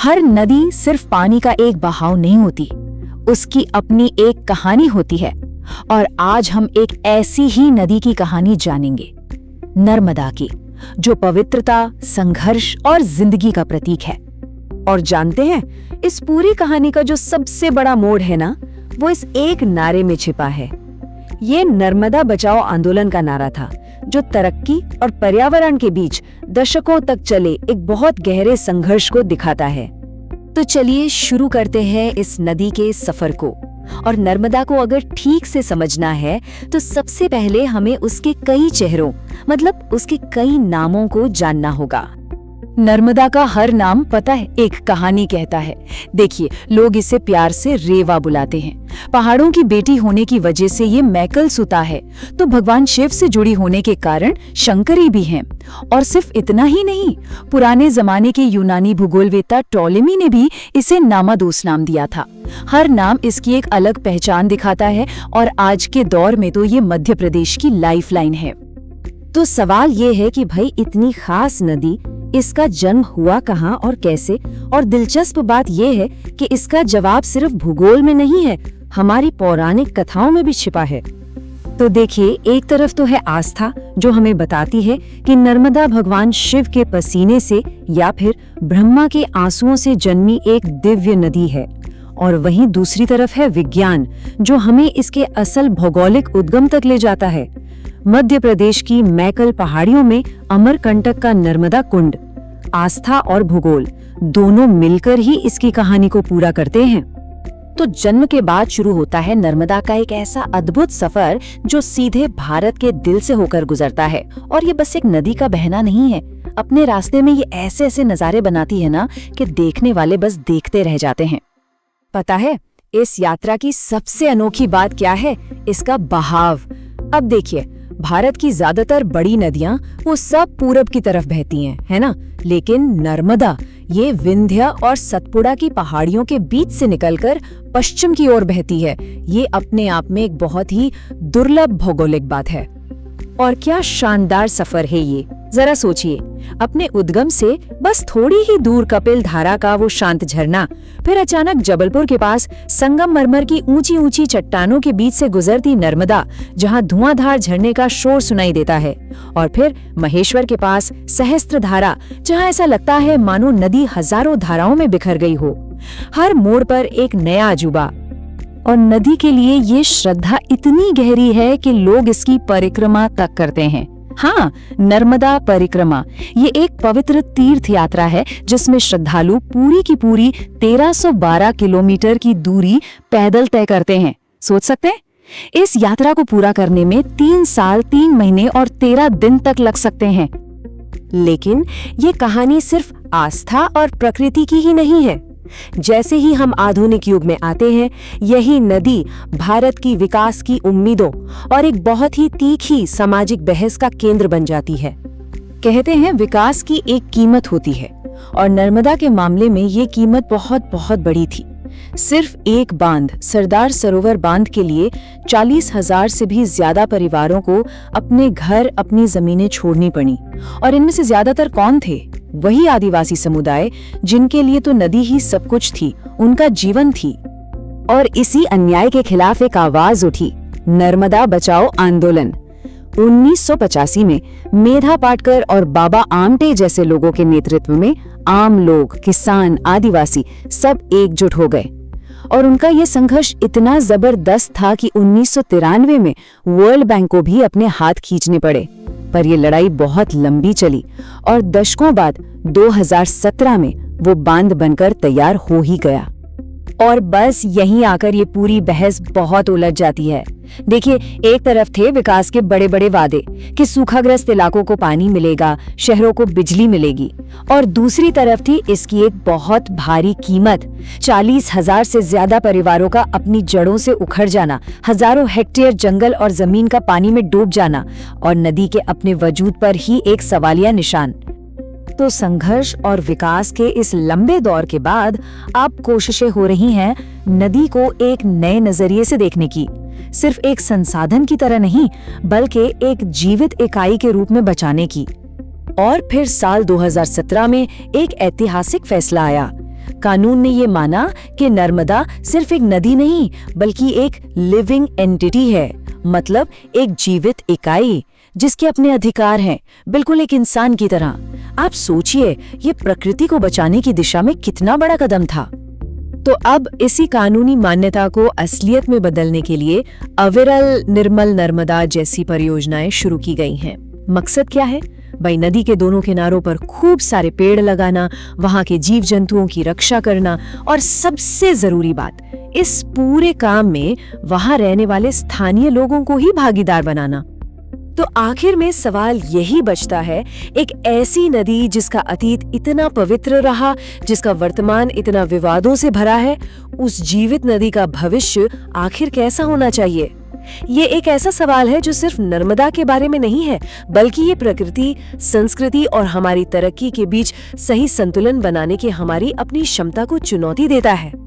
हर नदी सिर्फ पानी का एक बहाव नहीं होती, उसकी अपनी एक कहानी होती है। और आज हम एक ऐसी ही नदी की कहानी जानेंगे, नर्मदा की, जो पवित्रता, संघर्ष और जिंदगी का प्रतीक है। और जानते हैं, इस पूरी कहानी का जो सबसे बड़ा मोड़ है ना, वो इस एक नारे में छिपा है। ये नर्मदा बचाओ आंदोलन का नारा था, जो तरक्की और पर्यावरण के बीच दशकों तक चले एक बहुत गहरे संघर्ष को दिखाता है। तो चलिए शुरू करते हैं इस नदी के सफर को। और नर्मदा को अगर ठीक से समझना है तो सबसे पहले हमें उसके कई चेहरों, मतलब उसके कई नामों को जानना होगा। नर्मदा का हर नाम पता है, एक कहानी कहता है। देखिए, लोग इसे प्यार से रेवा बुलाते हैं। पहाड़ों की बेटी होने की वजह से ये मैकल सुता है, तो भगवान शिव से जुड़ी होने के कारण शंकरी भी हैं। और सिर्फ इतना ही नहीं, पुराने जमाने के यूनानी भूगोलवेत्ता टॉलेमी ने भी इसे नामादोस नाम दिया था। हर नाम इसकी एक अलग पहचान दिखाता है, और आज के दौर में तो ये मध्य प्रदेश की लाइफलाइन है। तो सवाल ये है कि भाई, इतनी खास नदी, इसका जन्म हुआ कहाँ और कैसे? और दिलचस्प बात यह है कि इसका जवाब सिर्फ भूगोल में नहीं है, हमारी पौराणिक कथाओं में भी छिपा है। तो देखिए, एक तरफ तो है आस्था, जो हमें बताती है कि नर्मदा भगवान शिव के पसीने से या फिर ब्रह्मा के आंसुओं से जन्मी एक दिव्य नदी है। और वहीं दूसरी तरफ है विज्ञान, जो हमें इसके असल भौगोलिक उद्गम तक ले जाता है। मध्य प्रदेश की मैकल पहाड़ियों में अमरकंटक का नर्मदा कुंड। आस्था और भूगोल दोनों मिलकर ही इसकी कहानी को पूरा करते हैं। तो जन्म के बाद शुरू होता है नर्मदा का एक ऐसा अद्भुत सफर, जो सीधे भारत के दिल से होकर गुजरता है। और ये बस एक नदी का बहना नहीं है, अपने रास्ते में ये ऐसे ऐसे नजारे बनाती है ना, कि देखने वाले बस देखते रह जाते हैं। पता है, इस यात्रा की सबसे अनोखी बात क्या है? इसका बहाव। अब देखिए, भारत की ज्यादातर बड़ी नदियां वो सब पूरब की तरफ बहती हैं, है ना? लेकिन नर्मदा ये विंध्य और सतपुड़ा की पहाड़ियों के बीच से निकलकर पश्चिम की ओर बहती है। ये अपने आप में एक बहुत ही दुर्लभ भौगोलिक बात है। और क्या शानदार सफर है ये! जरा सोचिए, अपने उद्गम से बस थोड़ी ही दूर कपिल धारा का वो शांत झरना, फिर अचानक जबलपुर के पास संगमरमर की ऊंची ऊंची चट्टानों के बीच से गुजरती नर्मदा, जहां धुआंधार झरने का शोर सुनाई देता है, और फिर महेश्वर के पास सहस्त्रधारा, जहां ऐसा लगता है मानो नदी हजारों धाराओं में बिखर गई हो। हर मोड़ पर एक नया अजूबा। और नदी के लिए ये श्रद्धा इतनी गहरी है कि लोग इसकी परिक्रमा तक करते हैं। हाँ, नर्मदा परिक्रमा ये एक पवित्र तीर्थ यात्रा है, जिसमें श्रद्धालु पूरी की पूरी 1312 किलोमीटर की दूरी पैदल तय करते हैं। सोच सकते हैं, इस यात्रा को पूरा करने में 3 साल 3 महीने और 13 दिन तक लग सकते हैं। लेकिन ये कहानी सिर्फ आस्था और प्रकृति की ही नहीं है। जैसे ही हम आधुनिक युग में आते हैं, यही नदी भारत की विकास की उम्मीदों और एक बहुत ही तीखी सामाजिक बहस का केंद्र बन जाती है। कहते हैं, विकास की एक कीमत होती है, और नर्मदा के मामले में ये कीमत बहुत बहुत बड़ी थी। सिर्फ एक बांध, सरदार सरोवर बांध के लिए 40,000 से भी ज्यादा परिवारों को अपने घर, अपनी जमीनें छोड़नी पड़ी। और इनमें से ज्यादातर कौन थे? वही आदिवासी समुदाय, जिनके लिए तो नदी ही सब कुछ थी, उनका जीवन थी। और इसी अन्याय के खिलाफ एक आवाज उठी, नर्मदा बचाओ आंदोलन। 1985 में मेधा पाटकर और बाबा आमटे जैसे लोगों के नेतृत्व में आम लोग, किसान, आदिवासी सब एकजुट हो गए। और उनका ये संघर्ष इतना जबरदस्त था कि 1993 में वर्ल्ड बैंक को भी अपने हाथ खींचने पड़े। पर ये लड़ाई बहुत लंबी चली, और दशकों बाद 2017 में वो बांध बनकर तैयार हो ही गया। और बस यहीं आकर ये पूरी बहस बहुत उलझ जाती है। देखिए, एक तरफ थे विकास के बड़े बड़े वादे कि सूखाग्रस्त इलाकों को पानी मिलेगा, शहरों को बिजली मिलेगी, और दूसरी तरफ थी इसकी एक बहुत भारी कीमत, 40,000 से ज्यादा परिवारों का अपनी जड़ों से उखड़ जाना, हजारों हेक्टेयर जंगल और जमीन का पानी में डूब जाना, और नदी के अपने वजूद पर ही एक सवालिया निशान। तो संघर्ष और विकास के इस लंबे दौर के बाद अब कोशिशें हो रही हैं नदी को एक नए नजरिए से देखने की, सिर्फ एक संसाधन की तरह नहीं, बल्कि एक जीवित इकाई के रूप में बचाने की। और फिर साल 2017 में एक ऐतिहासिक फैसला आया। कानून ने ये माना कि नर्मदा सिर्फ एक नदी नहीं बल्कि एक लिविंग एंटिटी है, मतलब एक जीवित इकाई जिसके अपने अधिकार हैं, बिल्कुल एक इंसान की तरह। आप सोचिए, ये प्रकृति को बचाने की दिशा में कितना बड़ा कदम था। तो अब इसी कानूनी मान्यता को असलियत में बदलने के लिए अविरल निर्मल नर्मदा जैसी परियोजनाएं शुरू की गई हैं। मकसद क्या है भाई? नदी के दोनों किनारों पर खूब सारे पेड़ लगाना, वहां के जीव जंतुओं की रक्षा करना और सबसे जरूरी बात, इस पूरे काम में वहां रहने वाले स्थानीय लोगों को ही भागीदार बनाना। तो आखिर में सवाल यही बचता है, एक ऐसी नदी जिसका अतीत इतना पवित्र रहा, जिसका वर्तमान इतना विवादों से भरा है, उस जीवित नदी का भविष्य आखिर कैसा होना चाहिए? ये एक ऐसा सवाल है जो सिर्फ नर्मदा के बारे में नहीं है, बल्कि ये प्रकृति, संस्कृति और हमारी तरक्की के बीच सही संतुलन बनाने की हमारी अपनी क्षमता को चुनौती देता है।